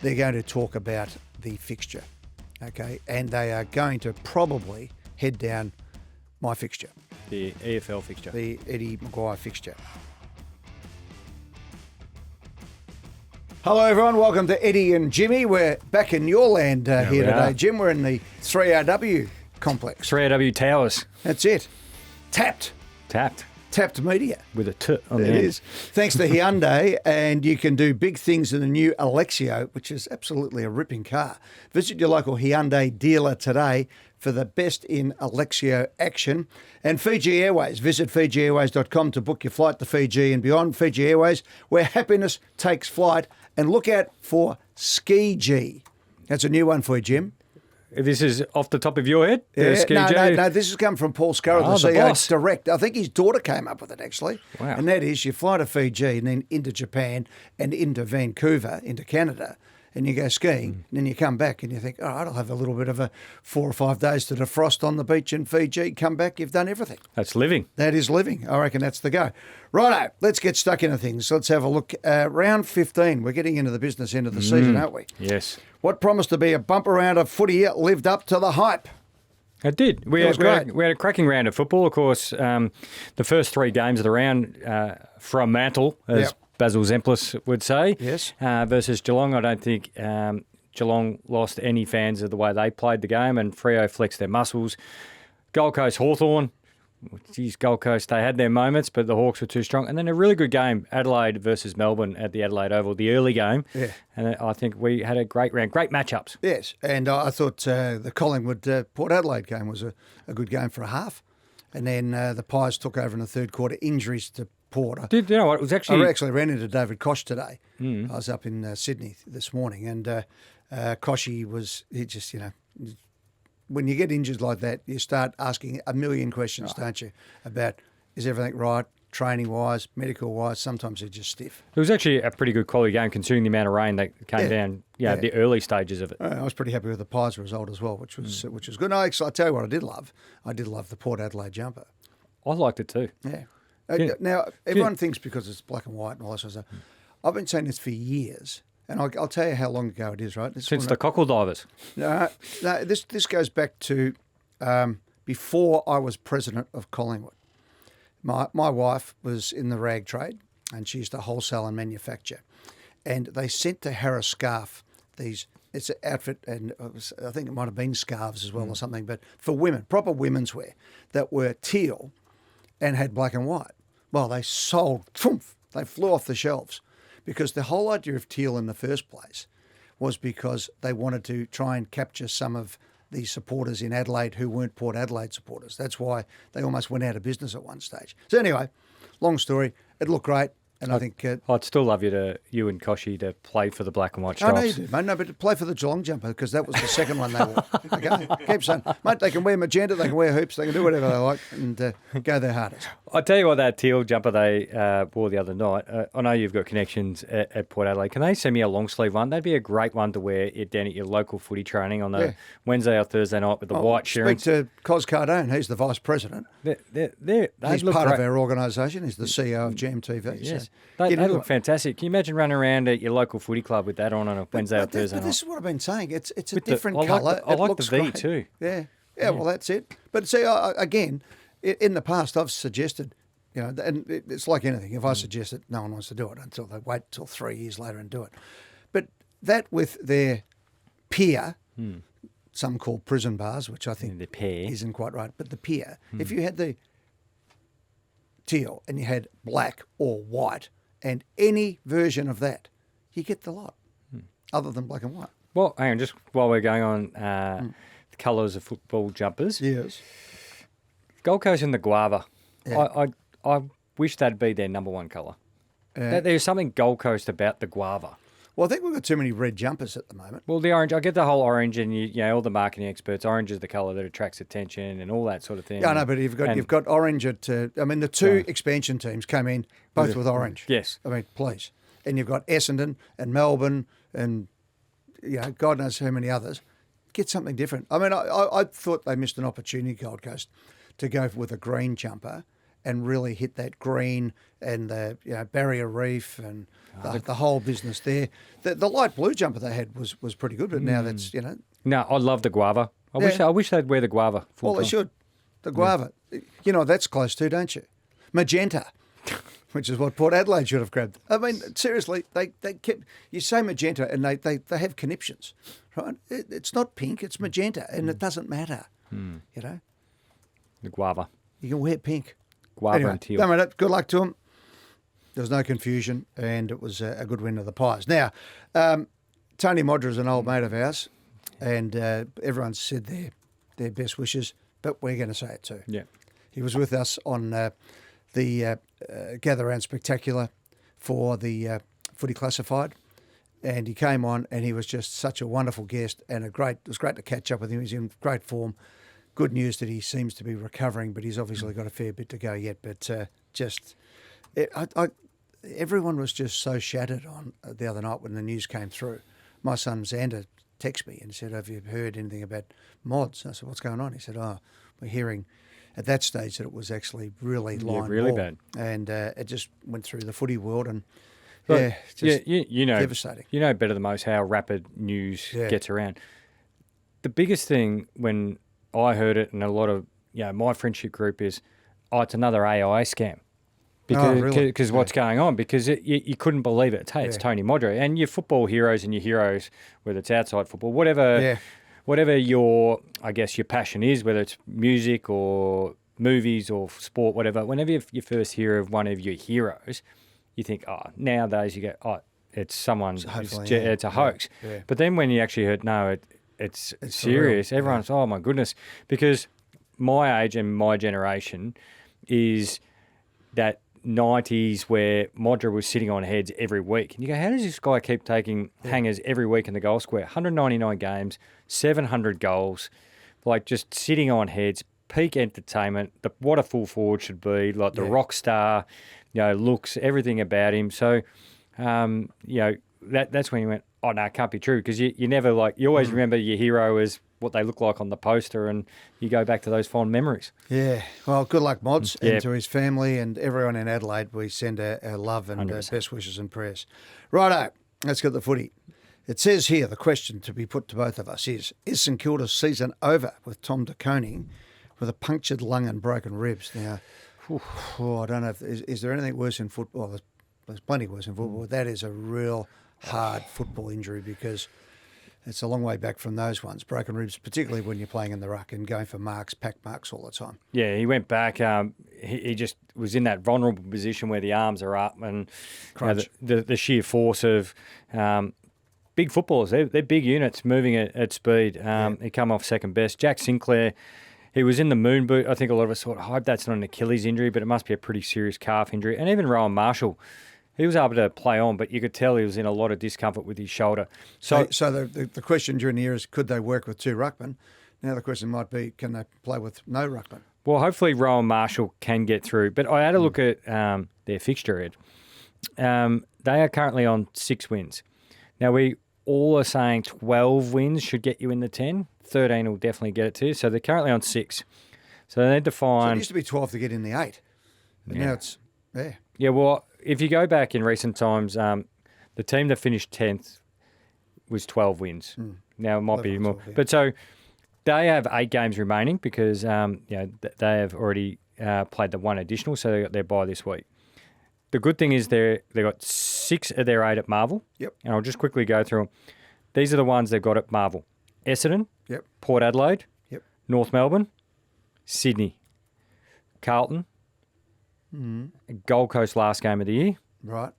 they're going to talk about the fixture, okay? And they are going to probably head down my fixture. The AFL fixture. The Eddie McGuire fixture. Hello, everyone. Welcome to Eddie and Jimmy. We're back in your land here today, Jim. We're in the 3RW complex. 3RW Towers. That's it. Tapped media. With a T on the It end. is. Thanks to Hyundai, and you can do big things in the new Alexio, which is absolutely a ripping car. Visit your local Hyundai dealer today for the best in Alexio action. And Fiji Airways. Visit FijiAirways.com to book your flight to Fiji and beyond. Fiji Airways, where happiness takes flight. And look out for Ski G. That's a new one for you, Jim. This is off the top of your head? No, this has come from Paul Scurrill, the CEO boss. direct. I think his daughter came up with it, actually. Wow. And that is, you fly to Fiji and then into Japan and into Vancouver, into Canada, and you go skiing, and then you come back and you think, all right, I'll have a little bit of a 4 or 5 days to defrost on the beach in Fiji. Come back, you've done everything. That's living. That is living. I reckon that's the go. Righto, let's get stuck into things. Let's have a look. Round 15. We're getting into the business end of the season, aren't we? Yes. What promised to be a bumper round of footy lived up to the hype. It did. We was had great. a cracking round of football. Of course, the first 3 games of the round from Mantle, as Basil Zemplis would say, Yes. versus Geelong. I don't think Geelong lost any fans of the way they played the game, and Freo flexed their muscles. Gold Coast Hawthorn. Geez, Gold Coast, they had their moments, but the Hawks were too strong. And then a really good game, Adelaide versus Melbourne at the Adelaide Oval, the early game. Yeah. And I think we had a great round, great matchups. Yes, and I thought the Collingwood-Port Adelaide game was a good game for a half. And then the Pies took over in the third quarter, injuries to Port. Did you know what? It was actually... I actually ran into David Koch today. I was up in Sydney this morning, and Koshy was, he just, when you get injured like that, you start asking a million questions, don't you, about is everything right, training-wise, medical-wise. Sometimes they're just stiff. It was actually a pretty good quality game considering the amount of rain that came down, the early stages of it. I was pretty happy with the Pies result as well, which was good. No, I tell you what I did love. I did love the Port Adelaide jumper. I liked it too. Yeah. Now, everyone thinks because it's black and white and all that sort of stuff. I've been saying this for years. And I'll tell you how long ago it is, right? Since the cockle divers. No, this goes back to before I was president of Collingwood. My wife was in the rag trade, and she used to wholesale and manufacture. And they sent to Harris Scarf it's an outfit, and I think it might have been scarves as well or something, but for women, proper women's wear that were teal and had black and white. Well, they sold, they flew off the shelves. Because the whole idea of teal in the first place was because they wanted to try and capture some of the supporters in Adelaide who weren't Port Adelaide supporters. That's why they almost went out of business at one stage. So anyway, long story. It looked great. And I think... I'd still love you and Koshy to play for the black and white I stripes. know you do, mate. No, but to play for the Geelong jumper, because that was the second one they wore. Okay? Keep saying, mate, they can wear magenta, they can wear hoops, they can do whatever they like and go their hardest. I'll tell you what, that teal jumper they wore the other night, I know you've got connections at Port Adelaide. Can they send me a long sleeve one? That'd be a great one to wear down at your local footy training on the Wednesday or Thursday night with the white shearing. Speak to Cos Carltn. He's the vice president. He's part of our organisation. He's the CEO of GMTV. Yes. So they look fantastic. Can you imagine running around at your local footy club with that on a Wednesday or Thursday night? But this is what I've been saying. It's a different colour. I like the V great. too. Yeah, well, that's it. But see, again, in the past, I've suggested, and it's like anything. If I suggest it, no one wants to do it until they wait till 3 years later and do it. But that with their peer, some call prison bars, which I think the pair isn't quite right, but the peer, if you had the teal and you had black or white, and any version of that, you get the lot, other than black and white. Well, hang on, just while we're going on the colours of football jumpers. Yes. Gold Coast and the guava. Yeah. I wish that'd be their number one colour. There's something Gold Coast about the guava. Well, I think we've got too many red jumpers at the moment. Well, the orange, I get the whole orange, and all the marketing experts, orange is the colour that attracts attention and all that sort of thing. Yeah, I know, but you've got orange at. The two expansion teams came in both with orange. Yes. I mean, please, and you've got Essendon and Melbourne and God knows how many others. Get something different. I mean, I thought they missed an opportunity, Gold Coast, to go with a green jumper and really hit that green and the barrier reef and the whole business there. The light blue jumper they had was pretty good, but now that's No, I love the guava. I wish they'd wear the guava. Well, they should. The guava. You know what that's close to, don't you? Magenta, which is what Port Adelaide should have grabbed. I mean, seriously, they kept. You say magenta, and they have conniptions, right? It's not pink, it's magenta, and it doesn't matter. You know, The guava. you can wear pink. Guava Anyway, and teal. don't matter. Good luck to them. There was no confusion, and it was a good win of the Pies. Now, Tony Modra is an old mate of ours, and everyone said their best wishes, but we're going to say it too. Yeah. He was with us on the Gather Round Spectacular for the Footy Classified, and he came on, and he was just such a wonderful guest, and it was great to catch up with him. He's in great form. Good news that he seems to be recovering, but he's obviously got a fair bit to go yet. But everyone was just so shattered on the other night when the news came through. My son Xander texted me and said, "Have you heard anything about mods?" I said, "What's going on?" He said, "Oh, we're hearing at that stage that it was actually really really ball. bad, and it just went through the footy world and you know, devastating. You know better than most how rapid news gets around. The biggest thing when I heard it, and a lot of my friendship group is, it's another AI scam. Because what's going on? Because you couldn't believe it. Hey, it's Tony Modra. And your football heroes and your heroes, whether it's outside football, whatever your passion is, whether it's music or movies or sport, whatever, whenever you first hear of one of your heroes, you think, nowadays you go, it's someone, it's a hoax. Yeah. But then when you actually heard, no, it's serious, everyone's, oh my goodness. Because my age and my generation is that 90s where Modra was sitting on heads every week. And you go, how does this guy keep taking hangers every week in the goal square? 199 games, 700 goals, like just sitting on heads, peak entertainment, what a full forward should be, like the rock star, looks, everything about him. So, that's when you went, oh, no, it can't be true. Because you never you always remember your hero as what they look like on the poster, and you go back to those fond memories. Yeah. Well, good luck, Mods, and to his family and everyone in Adelaide. We send our love and best wishes and prayers. Righto, let's get the footy. It says here, the question to be put to both of us is St Kilda's season over with Tom de Koning with a punctured lung and broken ribs? Now, I don't know, is there anything worse in football? There's plenty worse in football, but that is a real hard football injury because it's a long way back from those ones. Broken ribs, particularly when you're playing in the ruck and going for pack marks all the time. Yeah, he went back. He just was in that vulnerable position where the arms are up and the sheer force of big footballers. They're big units moving at speed. He come off second best. Jack Sinclair, he was in the moon boot. I think a lot of us thought, I hope that's not an Achilles injury, but it must be a pretty serious calf injury. And even Rowan Marshall, he was able to play on, but you could tell he was in a lot of discomfort with his shoulder. So the question during the year is, could they work with two ruckmen? Now the question might be, can they play with no ruckman? Well, hopefully Rowan Marshall can get through. But I had a look at their fixture, Ed. They are currently on 6 wins. Now, we all are saying 12 wins should get you in the 10. 13 will definitely get it to you. So they're currently on 6. So they need to find... So it used to be 12 to get in the 8. But now it's... Yeah, well, if you go back in recent times, the team that finished 10th was 12 wins. Now it might be more. 12, But so they have 8 games remaining because they have already played the one additional, so they got their bye this week. The good thing is they got 6 of their 8 at Marvel. Yep. And I'll just quickly go through them. These are the ones they've got at Marvel. Essendon. Yep. Port Adelaide. Yep. North Melbourne. Sydney. Carlton. Gold Coast last game of the year. Right.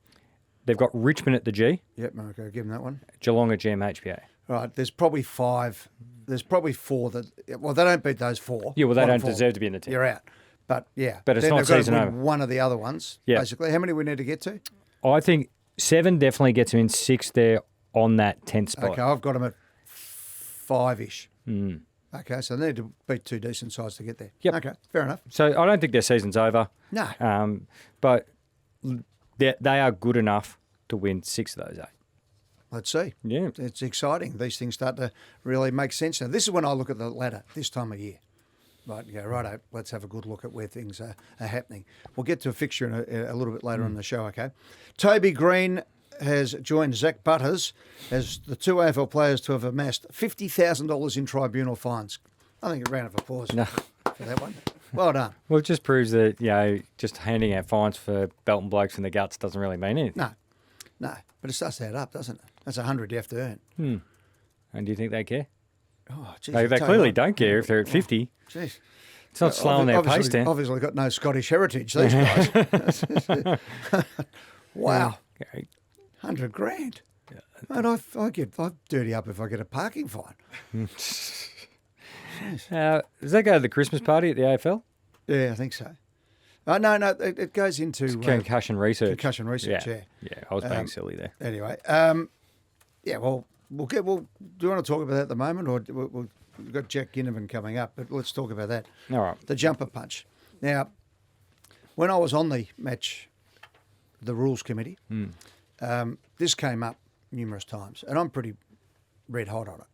They've got Richmond at the G. Yep, okay, give them that one. Geelong at GMHBA. Right, there's probably 5. There's probably 4 that... Well, they don't beat those 4. Yeah, well, they don't deserve to be in the team. You're out. But, yeah. But it's not season over. One of the other ones, basically. How many we need to get to? I think 7 definitely gets them in 6 there on that 10th spot. Okay, I've got them at 5-ish. Okay, so they need to beat 2 decent sides to get there. Yep. Okay, fair enough. So I don't think their season's over. No. But they are good enough to win 6 of those 8. Let's see. Yeah. It's exciting. These things start to really make sense now. This is when I look at the ladder this time of year. Right, you go, righto, let's have a good look at where things are happening. We'll get to a fixture a little bit later in the show, okay? Toby Green has joined Zach Butters as the two AFL players to have amassed $50,000 in tribunal fines. I think a round of applause for that one. Well done. Well, it just proves that, just handing out fines for belting blokes in the guts doesn't really mean anything. No, but it starts to add up, doesn't it? That's 100 you have to earn. And do you think they care? Oh, geez, They clearly don't care if they're at 50. Jeez. It's not slowing their pace down. Obviously got no Scottish heritage, these guys. Wow. 100 grand. Mate, I dirty up if I get a parking fine. Does that go to the Christmas party at the AFL? Yeah, I think so. No, it goes into concussion research. Concussion research, yeah. Yeah, I was being silly there. Anyway, well, do you want to talk about that at the moment, or we've got Jack Ginnivan coming up? But let's talk about that. All right. The jumper punch. Now, when I was on the rules committee, this came up numerous times, and I'm pretty red hot on it.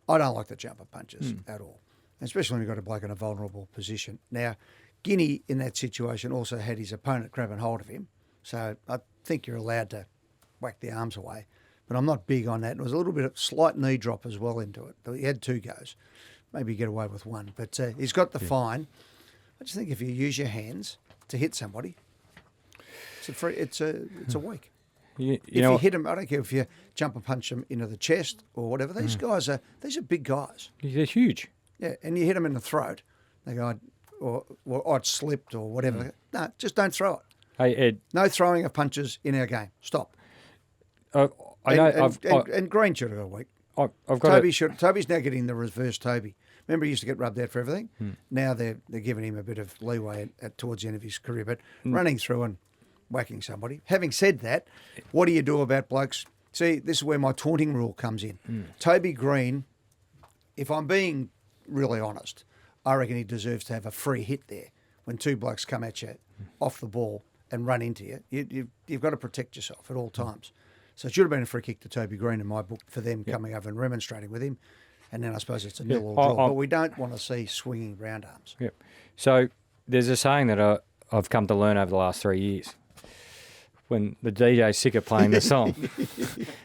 I don't like the jumper punches at all, especially when you've got a bloke in a vulnerable position. Now, Guinea in that situation also had his opponent grabbing hold of him, so I think you're allowed to whack the arms away. But I'm not big on that. There was a little bit of slight knee drop as well into it. He had 2 goes. Maybe get away with 1. But he's got the fine. I just think if you use your hands to hit somebody, it's a week. If you hit them, I don't care if you jump and punch them into the chest or whatever. These guys these are big guys. They're huge. Yeah, and you hit them in the throat. They go, I'd slipped or whatever. No, just don't throw it. Hey, Ed. No throwing of punches in our game. Stop. And Green should have got a week. Toby's now getting the reverse Toby. Remember, he used to get rubbed out for everything. Now they're giving him a bit of leeway towards the end of his career. But running through and whacking somebody. Having said that, what do you do about blokes? See, this is where my taunting rule comes in. Toby Green, if I'm being really honest, I reckon he deserves to have a free hit there. When 2 blokes come at you off the ball and run into you, you've got to protect yourself at all times. So it should have been a free kick to Toby Green in my book for them coming over and remonstrating with him. And then I suppose it's a nil or draw. But we don't want to see swinging round arms. Yep. So there's a saying that I've come to learn over the last 3 years. When the DJ's sick of playing the song.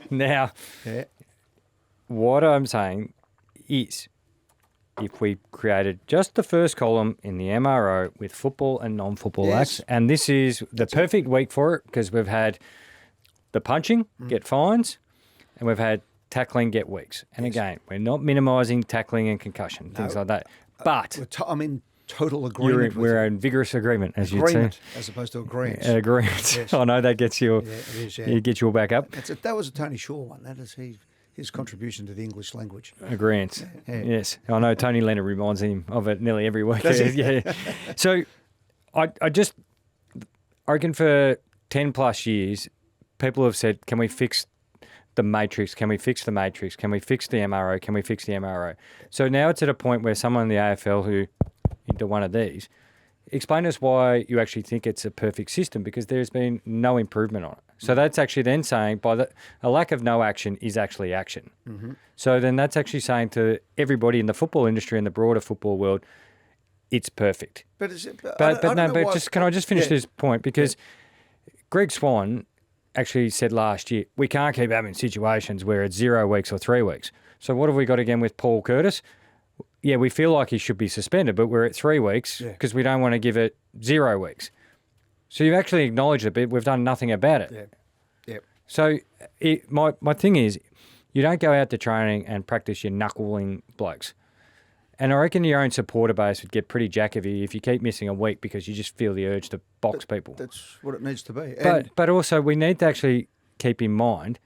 Now, what I'm saying is, if we created just the first column in the MRO with football and non-football acts, and this is the perfect week for it because we've had the punching get fines, and we've had tackling get weeks. And again, we're not minimising tackling and concussion, things like that. But I'm in total agreement. We're in vigorous agreement, as you'd say. As opposed to agreement. Agreement. Yes. I know that gets you. Yeah, it is, it gets you all back up. That was a Tony Shaw one. That is his contribution to the English language. Agreement. Yes, I know Tony Leonard reminds him of it nearly every week. Yeah. So, I reckon for 10 plus years, people have said, "Can we fix the matrix? Can we fix the matrix? Can we fix the MRO? Can we fix the MRO?" So now it's at a point where someone in the AFL who into one of these, explain to us why you actually think it's a perfect system, because there's been no improvement on it. So that's actually then saying a lack of no action is actually action. So then that's actually saying to everybody in the football industry and the broader football world, it's perfect. Can I just finish this point? Because Greg Swan actually said last year, we can't keep having situations where it's 0 weeks or 3 weeks. So what have we got again with Paul Curtis? Yeah, we feel like he should be suspended, but we're at 3 weeks because we don't want to give it 0 weeks. So you've actually acknowledged it, but we've done nothing about it. Yeah. So my thing is, you don't go out to training and practice your knuckling blokes. And I reckon your own supporter base would get pretty jack of you if you keep missing a week because you just feel the urge to box people. That's what it needs to be. But also we need to actually keep in mind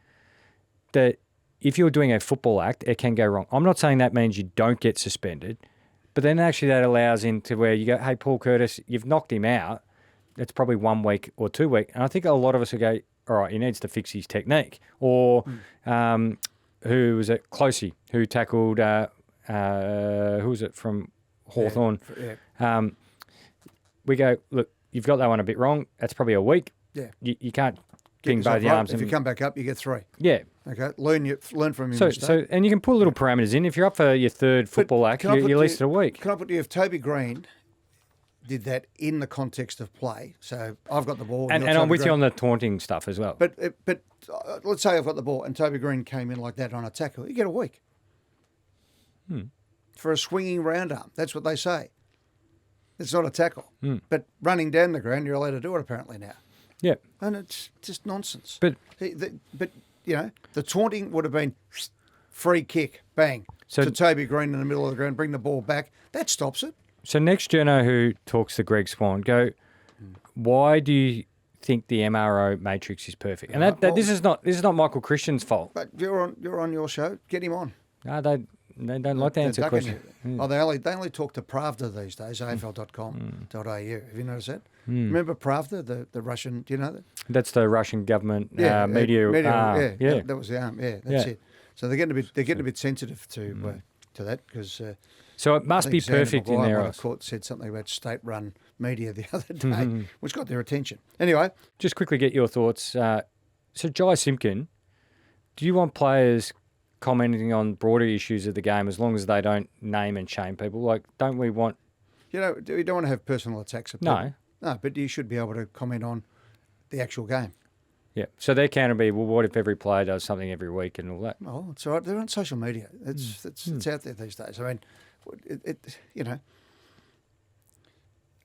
that if you're doing a football act, it can go wrong. I'm not saying that means you don't get suspended, but then actually that allows into where you go, hey, Paul Curtis, you've knocked him out. That's probably 1 week or 2 weeks. And I think a lot of us will go, all right, he needs to fix his technique. Or who was it? Closey, who tackled, who was it from Hawthorn? We go, look, you've got that one a bit wrong. That's probably a week. Yeah. You can't ping both the arms. If you come back up, you get 3. Yeah. Okay, learn from your mistake. And you can put little parameters in. If you're up for your third football act, you're listed a week. Can I put you, if Toby Green did that in the context of play, so I've got the ball. And I'm with you on the taunting stuff as well. But let's say I've got the ball and Toby Green came in like that on a tackle, you get a week. For a swinging round arm. That's what they say. It's not a tackle. But running down the ground, you're allowed to do it apparently now. Yeah. And it's just nonsense. But you know, the taunting would have been free kick, bang, to Toby Green in the middle of the ground, bring the ball back. That stops it. So next journo who talks to Greg Swan, why do you think the MRO matrix is perfect? And this is not Michael Christian's fault. But you're on your show. Get him on. No, they don't like to answer questions. Oh, they only talk to Pravda these days, afl.com.au. Have you noticed that? Remember Pravda, the Russian, do you know that? That's the Russian government media arm. Yeah, that was the arm. Yeah, that's it. So they're getting a bit sensitive to that because so it must be perfect in their eyes. The court said something about state-run media the other day, which got their attention. Anyway, just quickly get your thoughts. So Jai Simpkin, do you want players commenting on broader issues of the game as long as they don't name and shame people? Like, don't we want... You know, we don't want to have personal attacks of people. No. No, but you should be able to comment on the actual game. Yeah. So their counter be, well, what if every player does something every week and all that? Oh, it's all right. They're on social media. It's out there these days. I mean, you know,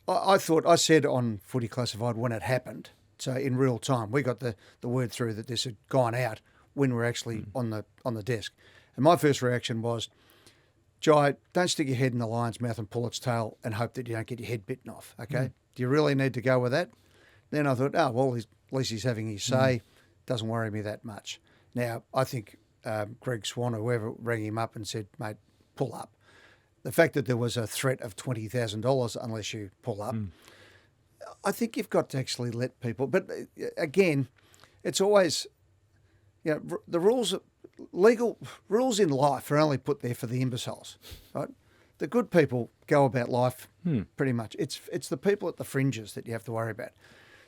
I said on Footy Classified when it happened, so in real time, we got the word through that this had gone out when we're actually on the desk. And my first reaction was, Jai, don't stick your head in the lion's mouth and pull its tail and hope that you don't get your head bitten off, okay? Do you really need to go with that? Then I thought, at least he's having his say. Doesn't worry me that much. Now, I think Greg Swan or whoever rang him up and said, mate, pull up. The fact that there was a threat of $20,000 unless you pull up, I think you've got to actually let people... But again, it's always... You know, the legal rules in life are only put there for the imbeciles, right? The good people go about life pretty much. It's the people at the fringes that you have to worry about.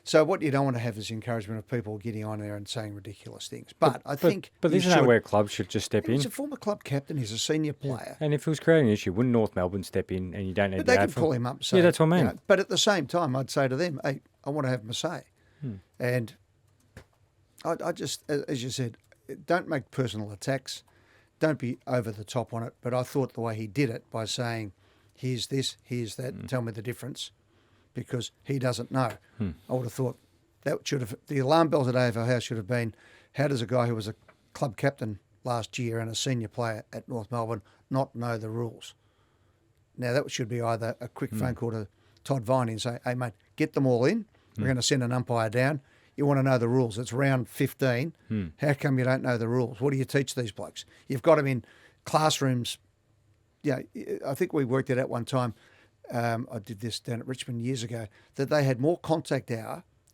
So what you don't want to have is encouragement of people getting on there and saying ridiculous things. But I think... But isn't that where clubs should just step in? He's a former club captain. He's a senior player. And if it was creating an issue, wouldn't North Melbourne step in and you don't need but to they can pull him up and say... Yeah, that's what I mean. You know, but at the same time, I'd say to them, hey, I want to have my say. And I just, as you said, don't make personal attacks. Don't be over the top on it. But I thought the way he did it by saying, here's this, here's that, tell me the difference, because he doesn't know. I would have thought that should have, the alarm bells at AFL House should have been, how does a guy who was a club captain last year and a senior player at North Melbourne not know the rules? Now, that should be either a quick phone call to Todd Viney and say, hey, mate, get them all in. We're going to send an umpire down. You want to know the rules. It's round 15. How come you don't know the rules? What do you teach these blokes? You've got them in classrooms. Yeah, I think we worked it out one time. I did this down at Richmond years ago, that they had more contact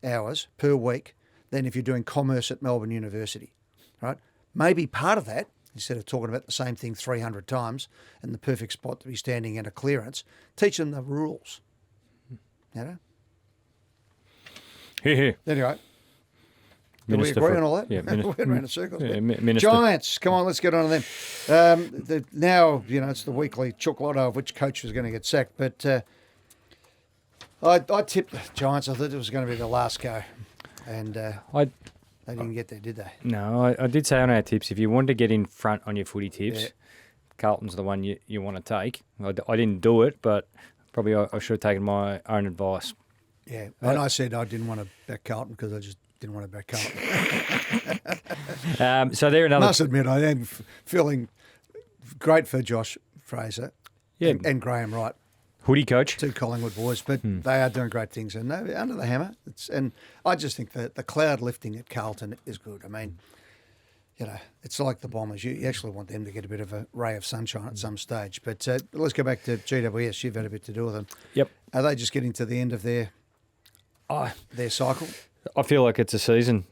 hours per week than if you're doing commerce at Melbourne University, right? Maybe part of that, instead of talking about the same thing 300 times and the perfect spot to be standing in a clearance, teach them the rules, you know? Anyway. Do we agree on all that? Yeah, we're around in circles. Yeah, Giants, come on, let's get on to them. Now, you know, it's the weekly chook lotto of which coach was going to get sacked. But I tipped the Giants. I thought it was going to be the last go. And they didn't get there, did they? No, I did say on our tips, if you wanted to get in front on your footy tips, Carlton's the one you want to take. I didn't do it, but probably I should have taken my own advice. Yeah, and I said I didn't want to back Carlton because I just didn't want to back Carlton. So they're another... I must admit, I am feeling great for Josh Fraser and Graham Wright. Hoodie coach. Two Collingwood boys, but they are doing great things. And they're under the hammer. And I just think that the cloud lifting at Carlton is good. I mean, you know, it's like the Bombers. You actually want them to get a bit of a ray of sunshine at some stage. But let's go back to GWS. You've had a bit to do with them. Yep. Are they just getting to the end of their cycle? I feel like it's a season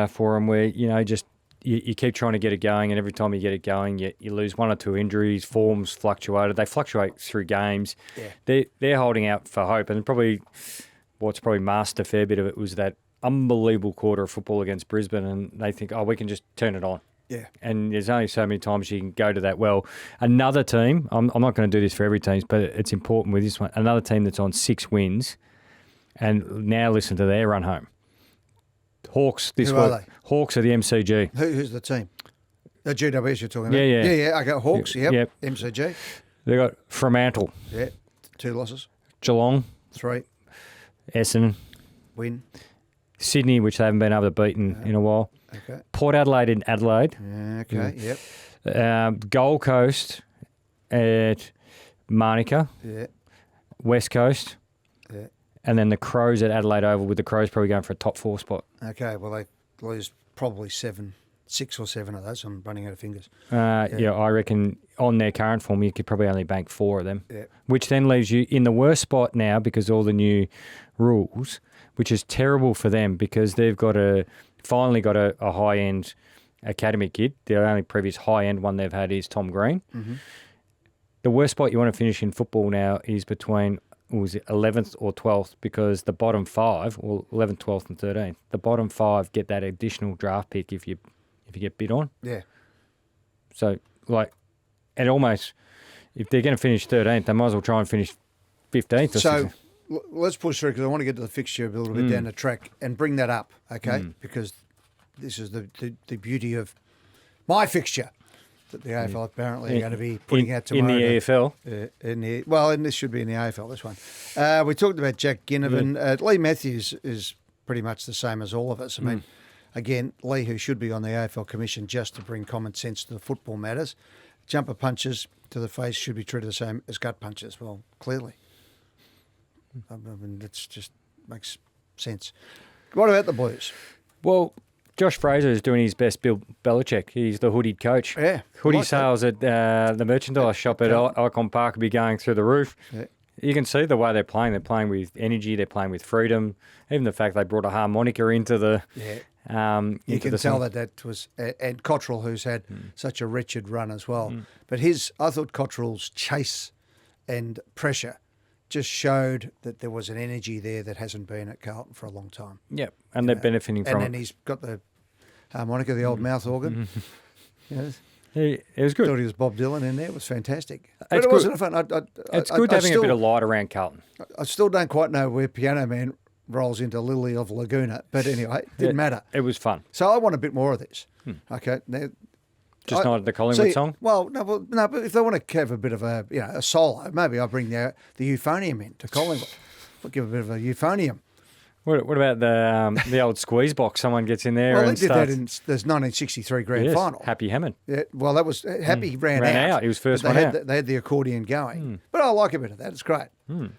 for them where, you know, just you keep trying to get it going, and every time you get it going, you lose one or two injuries, forms fluctuated. They fluctuate through games. Yeah. They're holding out for hope, and probably what's probably masked a fair bit of it was that unbelievable quarter of football against Brisbane, and they think, oh, we can just turn it on. Yeah. And there's only so many times you can go to that. Well, another team, I'm not going to do this for every team, but it's important with this one. Another team that's on 6 wins, and now listen to their run home. Hawks this Who week. are they? Hawks are the MCG. Who's the team? The GWS you're talking about? Yeah. Yeah. I got Hawks. Yep. MCG. They got Fremantle. Yeah. 2 losses. Geelong. 3. Essendon. Win. Sydney, which they haven't been able to beat in a while. Okay. Port Adelaide in Adelaide. Yeah, okay. Yep. Gold Coast at Manuka. Yeah. West Coast. Yeah. And then the Crows at Adelaide Oval, with the Crows probably going for a top 4 spot. Okay. Well, they lose probably 6 or 7 of those. I'm running out of fingers. Yeah, I reckon on their current form, you could probably only bank 4 of them. Yeah. Which then leaves you in the worst spot now because of all the new rules, which is terrible for them because they've finally got a high-end academy kid. The only previous high-end one they've had is Tom Green. Mm-hmm. The worst spot you want to finish in football now is between 11th or 12th because the bottom 5, or 11th, 12th and 13th, the bottom 5 get that additional draft pick if you get bid on. Yeah. So, and almost, if they're going to finish 13th, they might as well try and finish 15th. So, let's push through because I want to get to the fixture a little bit down the track and bring that up, okay? Because this is the beauty of my fixture that the AFL apparently are going to be putting out tomorrow. In the EFL? And this should be in the AFL, this one. We talked about Jack Ginnivan. Lee Matthews is pretty much the same as all of us. I mean, again, Lee, who should be on the AFL Commission just to bring common sense to the football matters, jumper punches to the face should be treated the same as gut punches. Well, clearly. I mean, it just makes sense. What about the Blues? Well, Josh Fraser is doing his best Bill Belichick. He's the hoodied coach. Yeah. Hoodie sales at the merchandise shop at Icon Park will be going through the roof. Yeah. You can see the way they're playing. They're playing with energy. They're playing with freedom. Even the fact they brought a harmonica into the... Yeah. You can tell that was... And Cottrell, who's had such a wretched run as well. But I thought Cottrell's chase and pressure just showed that there was an energy there that hasn't been at Carlton for a long time. Yep, and they're benefiting from it. And then he's got the harmonica, the old mouth organ. Yes. It was good. Thought he was Bob Dylan in there. It was fantastic. But It's it wasn't good. fun. It's good having a bit of light around Carlton. I still don't quite know where Piano Man rolls into Lily of Laguna. But anyway, it didn't matter. It was fun. So I want a bit more of this. Okay. Now, Just not the Collingwood song? Well, no, but if they want to have a bit of a solo, maybe I'll bring the euphonium in to Collingwood. We'll give a bit of a euphonium. What about the old squeeze box? Someone gets in there Well, and they did that in the 1963 grand final. Happy Hammond. Yeah, well, that was Happy ran out. He was first but one out. They had the accordion going. But I like a bit of that. It's great.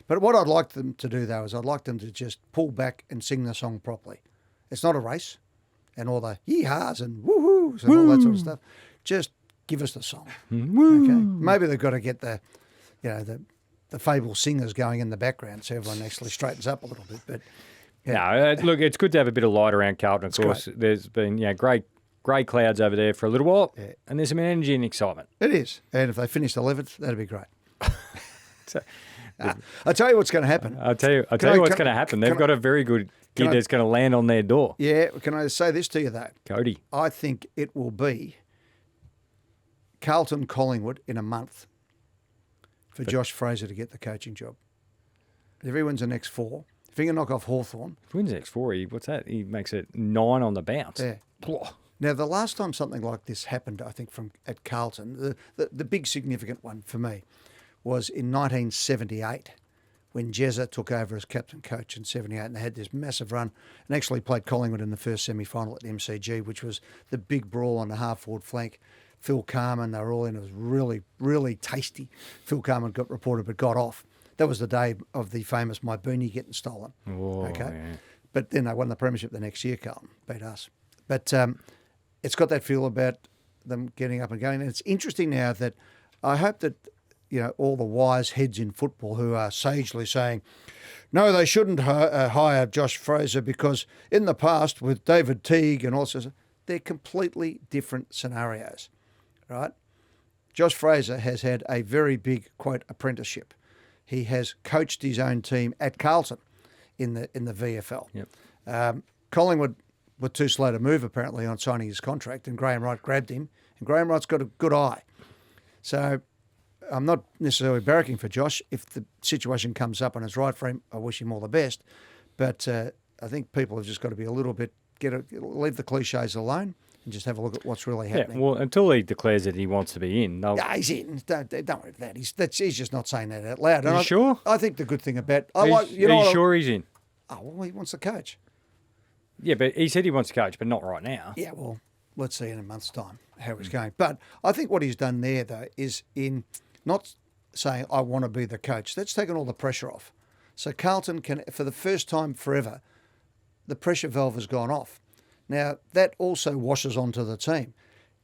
But what I'd like them to do, though, is I'd like them to just pull back and sing the song properly. It's not a race and all the yee-haws and woo-hoos and all that sort of stuff. Just give us the song. Okay? Maybe they've got to get the fable singers going in the background so everyone actually straightens up a little bit. But no, look, it's good to have a bit of light around Carlton. Of course, there's been grey clouds over there for a little while, and there's some energy and excitement. It is, and if they finished 11th, that'd be great. I'll tell you what's going to happen. I'll tell you what's going to happen. They've got a very good kid that's going to land on their door. Yeah, can I say this to you though? Cody. I think it will be Carlton Collingwood in a month for Josh Fraser to get the coaching job. If he wins the next 4, if he can knock off Hawthorn. If he wins the next 4, what's that? He makes it 9 on the bounce. Yeah. Now, the last time something like this happened, I think, at Carlton, the big significant one for me was in 1978 when Jezza took over as captain coach in 78 and they had this massive run and actually played Collingwood in the first semi-final at the MCG, which was the big brawl on the half-forward flank. Phil Carman, they were all in. It was really, really tasty. Phil Carman got reported but got off. That was the day of the famous My Boonie getting stolen. Oh, okay. Yeah. But then they won the premiership the next year, Carlton, beat us. But it's got that feel about them getting up and going. And it's interesting now that I hope that, all the wise heads in football who are sagely saying, no, they shouldn't hire Josh Fraser because in the past with David Teague and all sorts of, they're completely different scenarios, right? Josh Fraser has had a very big, quote, apprenticeship. He has coached his own team at Carlton in the VFL. Yep. Collingwood were too slow to move, apparently, on signing his contract, and Graham Wright grabbed him, and Graham Wright's got a good eye. So I'm not necessarily barracking for Josh. If the situation comes up and it's right for him, I wish him all the best. But I think people have just got to be a little bit, leave the cliches alone and just have a look at what's really happening. Yeah, well, until he declares that he wants to be in. Yeah, he's in. Don't worry about that. He's just not saying that out loud. Are you sure? I think the good thing about... Are you sure he's in? Oh, well, he wants the coach. Yeah, but he said he wants to coach, but not right now. Yeah, well, let's see in a month's time how he's going. But I think what he's done there, though, is in not saying, I want to be the coach. That's taken all the pressure off. So Carltn can, for the first time forever, the pressure valve has gone off. Now, that also washes onto the team.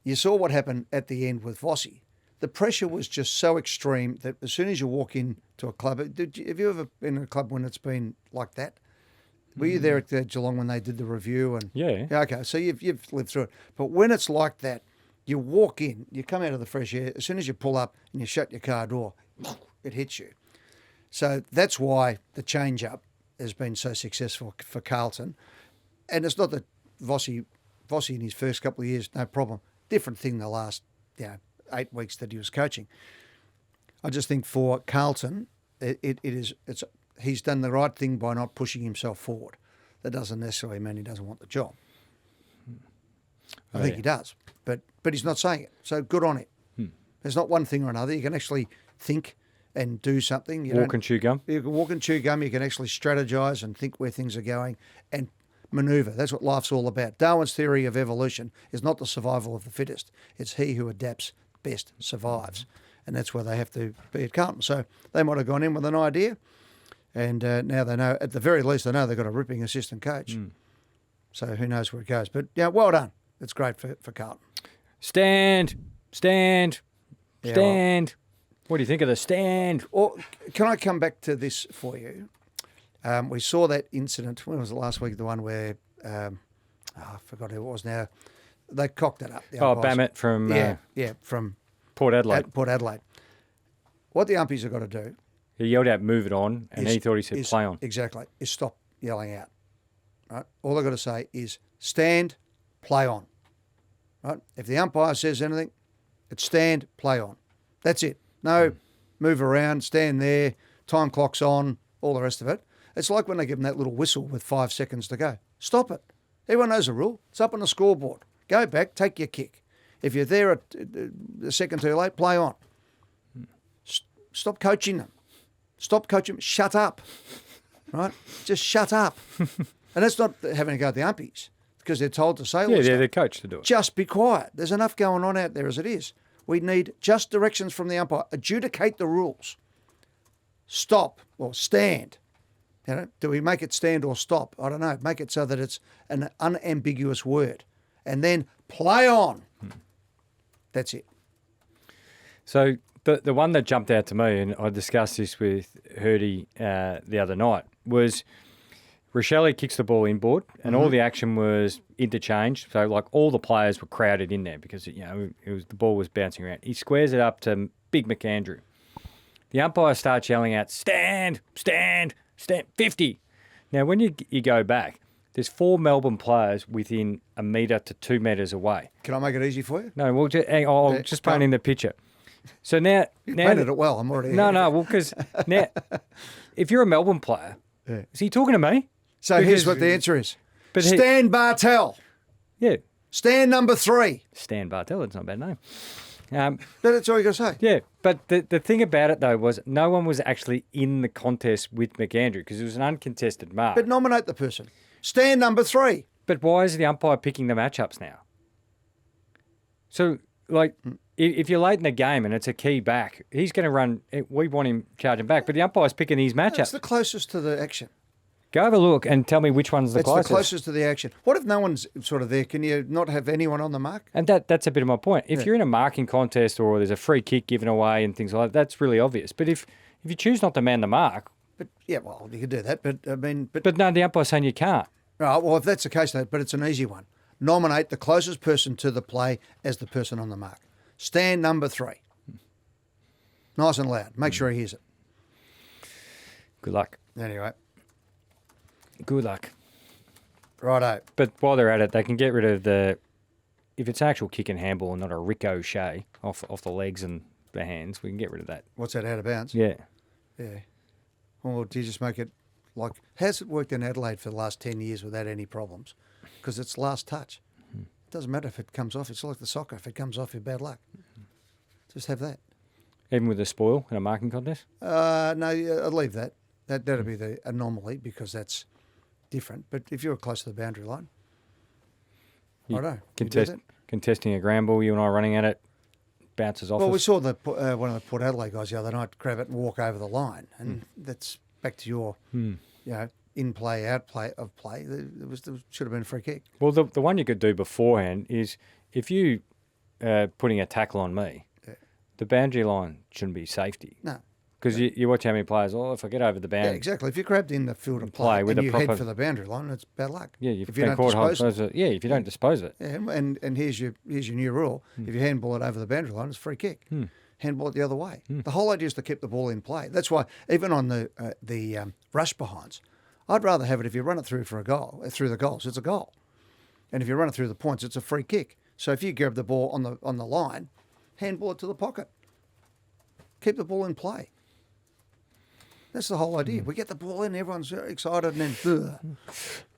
You saw what happened at the end with Vossi. The pressure was just so extreme that as soon as you walk into a club... Have you ever been in a club when it's been like that? Were you there at Geelong when they did the review? And Yeah. Okay, so you've lived through it. But when it's like that, you walk in, you come out of the fresh air, as soon as you pull up and you shut your car door, it hits you. So that's why the change-up has been so successful for Carltn. And it's not that Vossi in his first couple of years, no problem. Different thing the last 8 weeks that he was coaching. I just think for Carltn, he's done the right thing by not pushing himself forward. That doesn't necessarily mean he doesn't want the job. I think he does, but he's not saying it. So good on him. There's not one thing or another. You can actually think and do something. Walk and chew gum. You can walk and chew gum. You can actually strategise and think where things are going and manoeuvre. That's what life's all about. Darwin's theory of evolution is not the survival of the fittest. It's he who adapts best survives. And that's where they have to be at Carltn. So they might have gone in with an idea, and now they know, at the very least, they know they've got a ripping assistant coach. So who knows where it goes. But, yeah, well done. It's great for Carltn. Stand. Yeah, well, What do you think of the stand? or can I come back to this for you? We saw that incident, when was it last week, the one where, I forgot who it was now, they cocked it up. The umpires. Bammett from from Port Adelaide. Port Adelaide. What the umpires have got to do... He yelled out, move it on, and he thought he said play on. Exactly, is stop yelling out. Right? All they've got to say is stand, play on. Right? If the umpire says anything, it's stand, play on. That's it. No move around, stand there, time clock's on, all the rest of it. It's like when they give them that little whistle with 5 seconds to go. Stop it. Everyone knows the rule. It's up on the scoreboard. Go back, take your kick. If you're there a second too late, play on. Stop coaching them. Stop coaching them. Shut up. Right? Just shut up. And that's not having to go at the umpies because they're told to say all this stuff. They're coached to do it. Just be quiet. There's enough going on out there as it is. We need just directions from the umpire. Adjudicate the rules. Stop or stand. You know, do we make it stand or stop? I don't know. Make it so that it's an unambiguous word. And then play on. That's it. So the one that jumped out to me, and I discussed this with Hurdy the other night, was Rochelle kicks the ball inboard, and all the action was interchanged. So like all the players were crowded in there because the ball was bouncing around. He squares it up to Big McAndrew. The umpire starts yelling out, stand, 50. Now, when you go back, there's 4 Melbourne players within 1 metre to 2 metres away. Can I make it easy for you? No, well, I'll just paint in the picture. So now... You painted it well. I'm already... No, because now, if you're a Melbourne player, is he talking to me? So here's what the answer is. Stan Bartel. Yeah. Stan number 3. Stan Bartel, it's not a bad name. But that's all you got to say. Yeah, but the thing about it, though, was no one was actually in the contest with McAndrew because it was an uncontested mark. But nominate the person. Stan number 3. But why is the umpire picking the matchups now? So, like, if you're late in the game and it's a key back, he's going to run. We want him charging back, but the umpire's picking his matchup. It's the closest to the action. Go have a look and tell me which one's the closest. It's the closest to the action. What if no one's sort of there? Can you not have anyone on the mark? And that's a bit of my point. If you're in a marking contest or there's a free kick given away and things like that, that's really obvious. But if you choose not to man the mark... But yeah, well, you could do that. But I mean... But no, the umpire's saying you can't. Right, well, if that's the case, but it's an easy one. Nominate the closest person to the play as the person on the mark. Stand number 3. Nice and loud. Make sure he hears it. Good luck. Anyway. Good luck. Righto. But while they're at it, they can get rid of if it's actual kick and handball and not a ricochet off the legs and the hands, we can get rid of that. What's that, out of bounds? Yeah. Yeah. Well, do you just make it like, has it worked in Adelaide for the last 10 years without any problems? Because it's last touch. It doesn't matter if it comes off. It's like the soccer. If it comes off, you're bad luck. Just have that. Even with a spoil in a marking contest? No, I'd leave that. That'd be the anomaly because that's different. But if you're close to the boundary line, I don't know. Contesting a ground ball, you and I running at it, bounces off. Well, we saw one of the Port Adelaide guys the other night grab it and walk over the line, and that's back to your, in play, out play of play. There should have been a free kick. Well, the one you could do beforehand is if you putting a tackle on me, the boundary line shouldn't be safety. No. Because you watch how many players, if I get over the boundary. Yeah, exactly. If you're grabbed in the field of play with and you head for the boundary line, it's bad luck. Yeah, if you don't dispose of it. Yeah, if you don't dispose of it. Yeah, and here's your new rule. If you handball it over the boundary line, it's a free kick. Handball it the other way. The whole idea is to keep the ball in play. That's why even on the rush behinds, I'd rather have it if you run it through for a goal, through the goals, it's a goal. And if you run it through the points, it's a free kick. So if you grab the ball on the line, handball it to the pocket. Keep the ball in play. That's the whole idea. We get the ball in, everyone's excited, and then...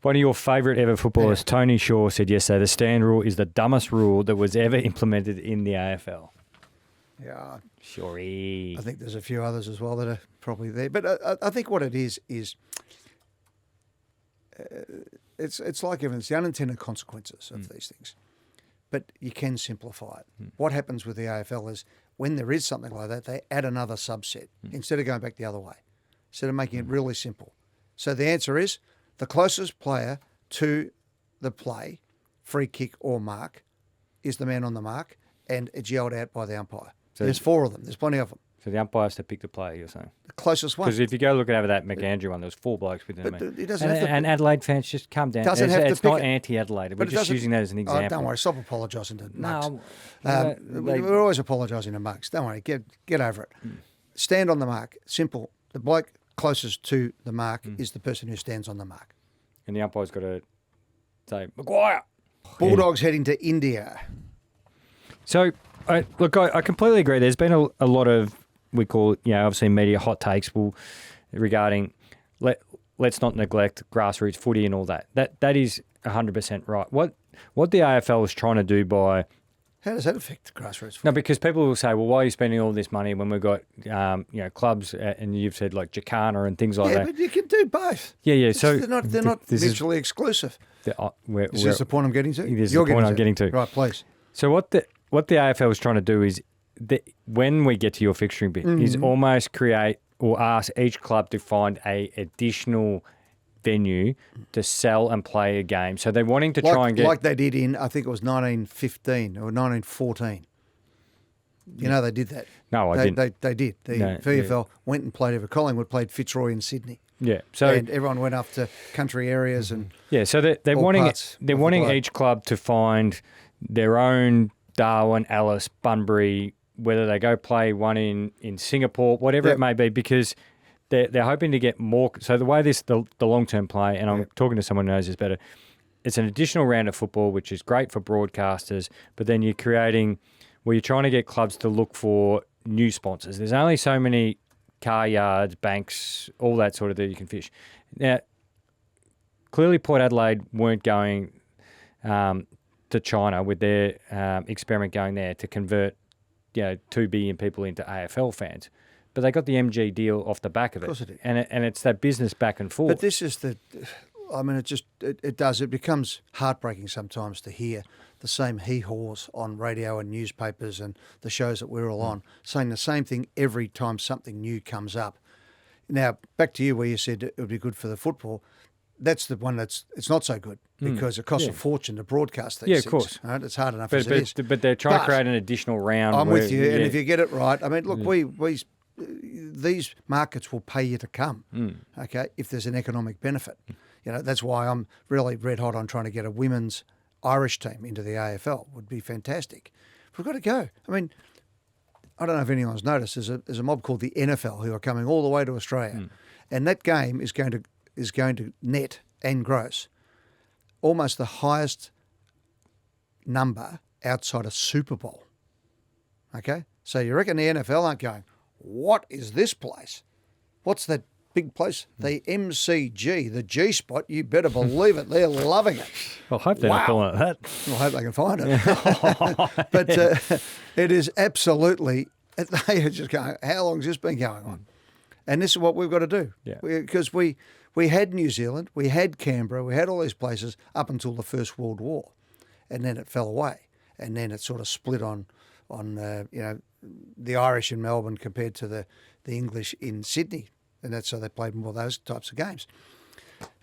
One of your favourite ever footballers, Tony Shaw, said yesterday, the stand rule is the dumbest rule that was ever implemented in the AFL. Yeah. Sure-y. I think there's a few others as well that are probably there. But I think what it is it's like it's the unintended consequences of these things. But you can simplify it. What happens with the AFL is when there is something like that, they add another subset instead of going back the other way, instead of making it really simple. So the answer is the closest player to the play, free kick or mark, is the man on the mark, and it's yelled out by the umpire. So there's 4 of them. There's plenty of them. So the umpire has to pick the player, you're saying? The closest one. Because if you go look over that McAndrew one, there was 4 blokes within but me. He doesn't have to. And Adelaide fans, just calm down. It's not anti-Adelaide. We're just using that as an example. Oh, don't worry. Stop apologising to mugs. No. We're always apologising to mugs. Don't worry. Get over it. Stand on the mark. Simple. The bloke closest to the mark is the person who stands on the mark. And the umpire's got to say, McGuire. Bulldogs heading to India. So, I completely agree. There's been a lot of, we call it, obviously media hot takes regarding let's not neglect grassroots footy and all that. That is 100% right. What the AFL is trying to do by... How does that affect grassroots footy? No, because people will say, well, why are you spending all this money when we've got clubs, and you've said like Jakarta and things like that. Yeah, but you can do both. Yeah. So they're not mutually exclusive. Is this the point I'm getting to? This is the point I'm getting to. Right, please. So what the AFL is trying to do is, when we get to your fixturing bit, is almost create or ask each club to find a additional venue to sell and play a game. So they're wanting to try and get... Like they did in, I think it was 1915 or 1914. They did that. No, I didn't. They did. The VFL went and played over Collingwood, played Fitzroy in Sydney. Yeah. And everyone went up to country areas and... Yeah, so they're wanting each club to find their own Darwin, Alice, Bunbury, whether they go play one in Singapore, whatever it may be, because they're hoping to get more. So the way the long-term play, and I'm talking to someone who knows this better, it's an additional round of football, which is great for broadcasters, but then you're trying to get clubs to look for new sponsors. There's only so many car yards, banks, all that sort of thing you can fish. Now, clearly Port Adelaide weren't going to China with their experiment going there to convert 2 billion people into AFL fans. But they got the MG deal off the back of it. Of course it did. And it's that business back and forth. But this is it becomes heartbreaking sometimes to hear the same hee-haws on radio and newspapers and the shows that we're all on, saying the same thing every time something new comes up. Now, back to you where you said it would be good for the football. That's the one it's not so good because it costs a fortune to broadcast these things. Yeah, of course. Right? It's hard enough as it is. But they're trying to create an additional round. I'm with you, and if you get it right, I mean, look, these markets will pay you to come, okay, if there's an economic benefit. That's why I'm really red hot on trying to get a women's Irish team into the AFL. Would be fantastic. We've got to go. I mean, I don't know if anyone's noticed, there's a mob called the NFL who are coming all the way to Australia, and that game is going to net and gross almost the highest number outside of Super Bowl. Okay? So you reckon the NFL aren't going, what is this place? What's that big place? The MCG, the G spot. You better believe it. They're loving it. I hope they're not calling it that. I hope they can find it. But it is absolutely, they are just going, how long has this been going on? And this is what we've got to do. Yeah. Because we had New Zealand, we had Canberra, we had all these places up until the First World War. And then it fell away. And then it sort of split on the Irish in Melbourne compared to the English in Sydney. And that's how they played more of those types of games.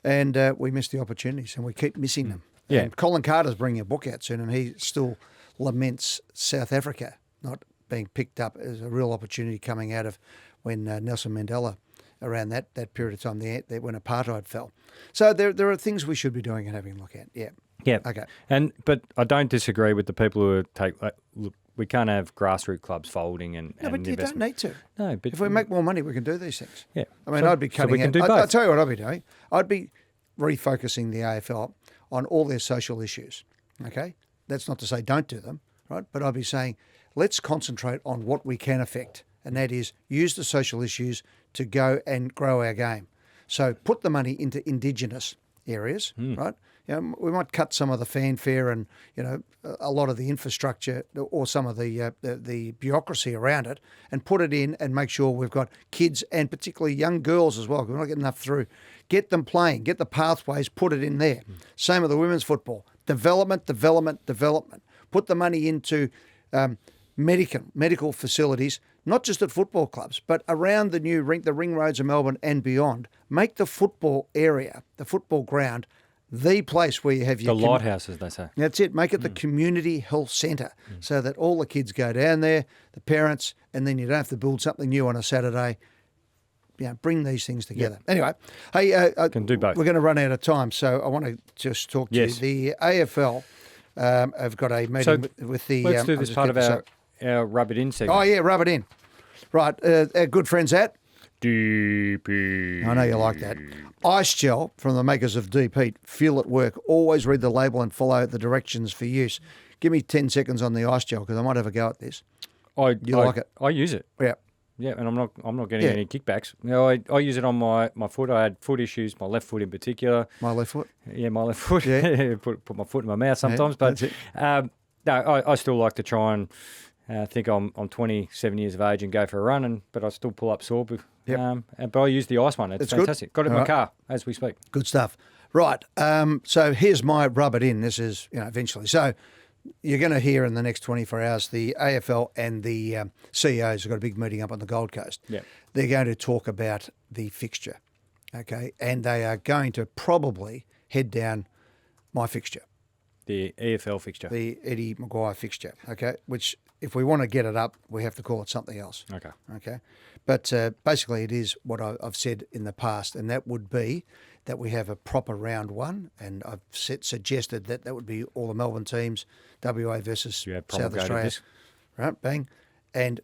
And we missed the opportunities, and we keep missing them. Yeah. And Colin Carter's bringing a book out soon, and he still laments South Africa not being picked up as a real opportunity coming out of when Nelson Mandela, around that period of time, when apartheid fell. So there are things we should be doing and having a look at. Yeah. Yeah. Okay. But I don't disagree with the people who look, we can't have grassroots clubs folding and No, but you don't need to. No, but if we make more money, we can do these things. Yeah. I mean, I'd be cutting we can do both. I'll tell you what I'd be doing. I'd be refocusing the AFL on all their social issues. Okay? That's not to say don't do them, right? But I'd be saying let's concentrate on what we can affect, and that is use the social issues to go and grow our game. So put the money into Indigenous areas, right? We might cut some of the fanfare and a lot of the infrastructure or some of the bureaucracy around it, and put it in and make sure we've got kids and particularly young girls as well. We're not getting enough through. Get them playing. Get the pathways. Put it in there. Same with the women's football. Development. Put the money into medical facilities, not just at football clubs, but around the new ring roads of Melbourne and beyond. Make the football area, the football ground, the place where you have your... The lighthouse, as they say. That's it. Make it the community health centre so that all the kids go down there, the parents, and then you don't have to build something new on a Saturday. Bring these things together. Yep. Anyway, hey... can do both. We're going to run out of time, so I want to just talk to you. The AFL have got a meeting with the... Let's do this part of our Rub It In segment. Oh, yeah, rub it in. Right, our good friends at... DP. I know you like that. Ice gel from the makers of Deep Heat. Feel at work. Always read the label and follow the directions for use. Give me 10 seconds on the ice gel because I might have a go at this. You like it? I use it. Yeah. Yeah, and I'm not getting any kickbacks. I use it on my foot. I had foot issues, my left foot in particular. My left foot? Yeah, my left foot. Yeah. put my foot in my mouth sometimes. But no, I still like to try and think I'm 27 years of age and go for a run, but I still pull up sore. But I use the ice one. It's fantastic. Got it in my car as we speak. Good stuff. Right. So here's my rub it in. This is eventually. So you're going to hear in the next 24 hours the AFL and the CEOs have got a big meeting up on the Gold Coast. Yeah. They're going to talk about the fixture, okay, and they are going to probably head down my fixture. The AFL fixture. The Eddie McGuire fixture, okay, which if we want to get it up, we have to call it something else. Okay. But basically it is what I've said in the past, and that would be that we have a proper round one, and I've suggested that would be all the Melbourne teams, WA versus South Australia. Right, bang. And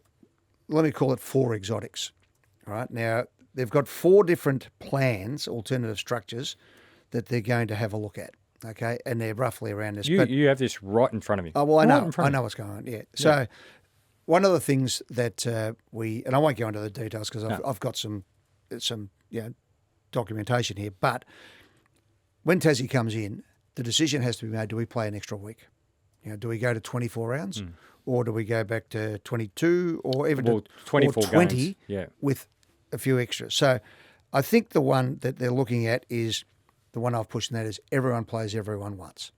let me call it 4 exotics. All right, now they've got 4 different plans, alternative structures, that they're going to have a look at. Okay, and they're roughly around this. You have this right in front of you. Oh, well, I know what's going on, yeah. So one of the things that and I won't go into the details because I've got some documentation here, but when Tassie comes in, the decision has to be made, do we play an extra week? Do we go to 24 rounds or do we go back to 22 or even to 24 or 20 games. with a few extras? So I think the one that they're looking at is the one I've pushed, and that is everyone plays everyone once.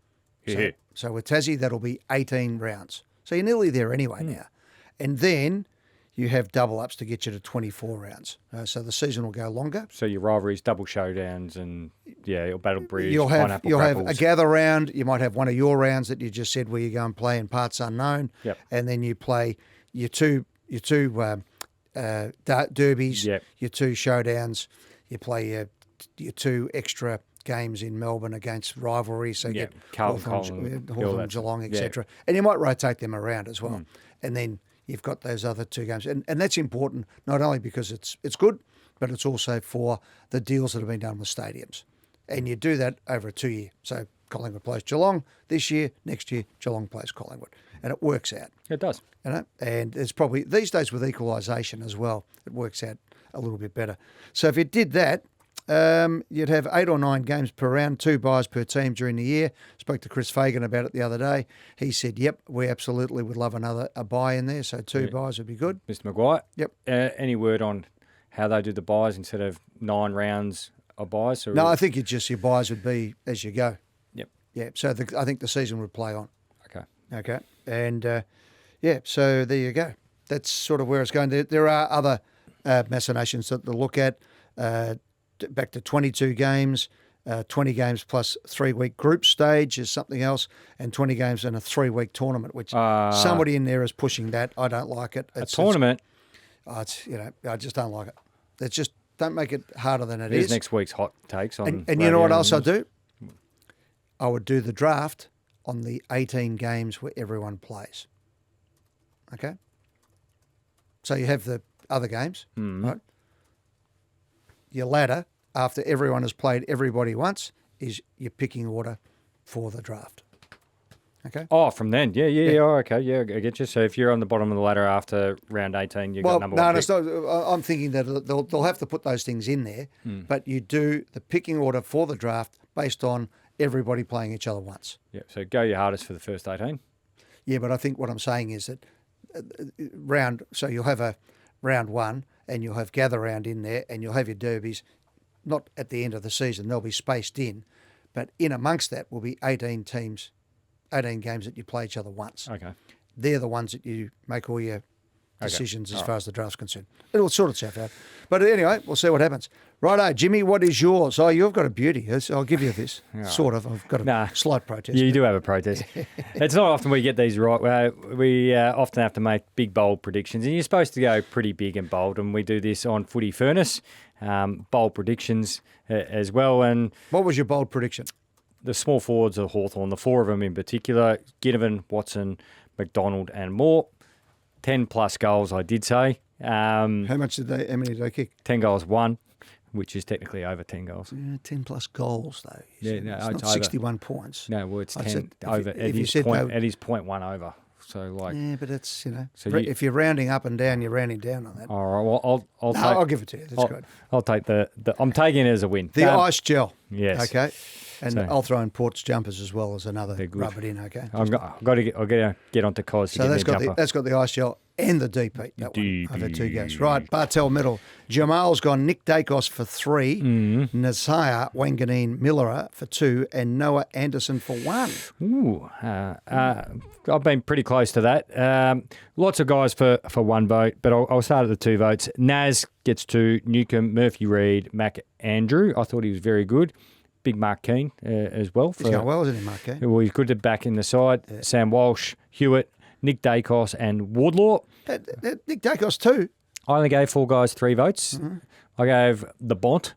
Yeah. So with Tassie, that'll be 18 rounds. So you're nearly there anyway now. And then you have double-ups to get you to 24 rounds. So the season will go longer. So your rivalries, double showdowns and, your Battle Bridge, you'll have Grapples. a gather round. You might have one of your rounds that you just said where you go and play in parts unknown. Yep. And then you play your two derbies, your 2 showdowns. You play your 2 extra games in Melbourne against rivalry, so you get Carltn, Hawthorn, Geelong, etc. And you might rotate them around as well. And then you've got those other 2 games. And that's important, not only because it's good, but it's also for the deals that have been done with stadiums. And you do that over a 2-year. So Collingwood plays Geelong this year, next year Geelong plays Collingwood. And it works out. It does. You know, and it's probably, these days with equalisation as well, it works out a little bit better. So if you did that, you'd have 8 or 9 games per round, 2 buys per team during the year. Spoke to Chris Fagan about it the other day. He said, yep, we absolutely would love a buy in there, so 2 buys would be good. Mr. McGuire? Yep. Any word on how they do the buys instead of 9 rounds of buys? Or No, I think your buys would be as you go. Yep. Yeah, so I think the season would play on. Okay. And, so there you go. That's sort of where it's going. There are other machinations to look at. Back to 22 games, 20 games plus 3-week group stage is something else, and 20 games in a 3-week tournament, which somebody in there is pushing that. I don't like it. A tournament? I just don't like it. It's just, don't make it harder than it Here's is. Next week's hot takes on. And you know what else I do? I would do the draft on the 18 games where everyone plays. Okay? So you have the other games, right? Your ladder, after everyone has played everybody once, is your picking order for the draft. Okay? Oh, from then. Yeah. Oh, okay. Yeah, I get you. So if you're on the bottom of the ladder after round 18, you've got number 1 pick. It's not. I'm thinking that they'll have to put those things in there, but you do the picking order for the draft based on everybody playing each other once. Yeah, so go your hardest for the first 18. Yeah, but I think what I'm saying is that so you'll have a round 1 and you'll have gather round in there and you'll have your derbies, not at the end of the season, they'll be spaced in, but in amongst that will be 18 teams, 18 games that you play each other once. Okay. They're the ones that you make all your decisions as far as the draft's concerned. It'll sort itself out. But anyway, we'll see what happens. Righto, Jimmy, what is yours? Oh, you've got a beauty. I'll give you this. Sort of. I've got a slight protest. You do have a protest. It's not often we get these right. We often have to make big, bold predictions. And you're supposed to go pretty big and bold. And we do this on Footy Furnace, bold predictions as well. And what was your bold prediction? The small forwards of Hawthorn, the 4 of them in particular, Ginnivan, Watson, McDonald and Moore. 10+ goals, I did say. How many did they kick? 10 goals, 1, which is technically over 10 goals. 10+ goals, though. Yeah, no, it's not 61 points. No, well, it's 10 said, over. Eddie's 0.1 over. So, like. Yeah, but it's, if you're rounding up and down, you're rounding down on that. All right, well, I'll give it to you. That's good. I'll take I'm taking it as a win. The ice gel. Yes. Okay. And I'll throw in Port's jumpers as well as another rub it in, okay? I've got to get onto Cos to get me a jumper. That's got the ice gel and the deep heat, that one, over 2 games. Right, Bartel Medal. Jamal's gone Nick Dacos for 3, Nasiah Wanganeen Millera for 2, and Noah Anderson for 1. Ooh, I've been pretty close to that. Lots of guys for 1 vote, but I'll start at the 2 votes. Naz gets 2, Newcomb, Murphy Reid, Mac Andrew. I thought he was very good. Big Mark Keane as well. He's going well, isn't he, Mark Keane? Well, he's good to back in the side. Yeah. Sam Walsh, Hewitt, Nick Dacos and Wardlaw. Nick Dacos too. I only gave 4 guys 3 votes. Mm-hmm. I gave the Bont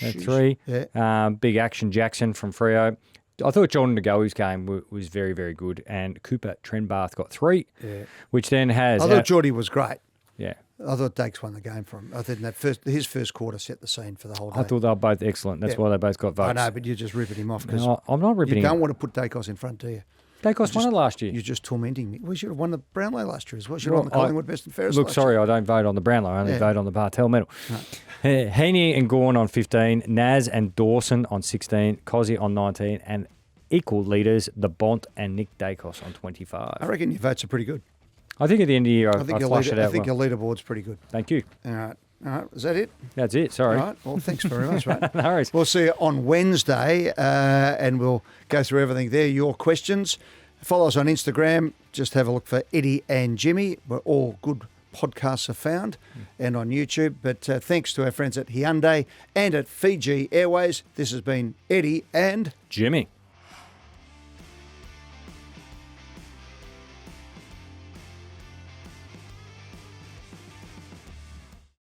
at 3. Yeah. Big Action Jackson from Freo. I thought Jordan Ngoe's game was very, very good. And Cooper Trenbarth got 3, which then has... I thought Geordie was great. Yeah. I thought Dakes won the game for him. I think his first quarter set the scene for the whole day. I thought they were both excellent. That's why they both got votes. I know, but you're just ripping him off. No, I'm not ripping him. You don't want to put Dacos in front, do you? Dacos won it last year. You're just tormenting me. We should have won the Brownlow last year as well. Should have won the Collingwood Best and Fairest last sorry, year. I don't vote on the Brownlow. I only vote on the Bartel Medal. No. Heaney and Gawn on 15, Naz and Dawson on 16, Cozzy on 19, and equal leaders, the Bont and Nick Dacos on 25. I reckon your votes are pretty good. I think at the end of the year, I flush it out. I think your leaderboard's pretty good. Thank you. All right. Is that it? That's it. Sorry. All right. Well, thanks very much, mate. No worries. We'll see you on Wednesday, and we'll go through everything there. Your questions. Follow us on Instagram. Just have a look for Eddie and Jimmy, where all good podcasts are found, and on YouTube. But thanks to our friends at Hyundai and at Fiji Airways. This has been Eddie and Jimmy.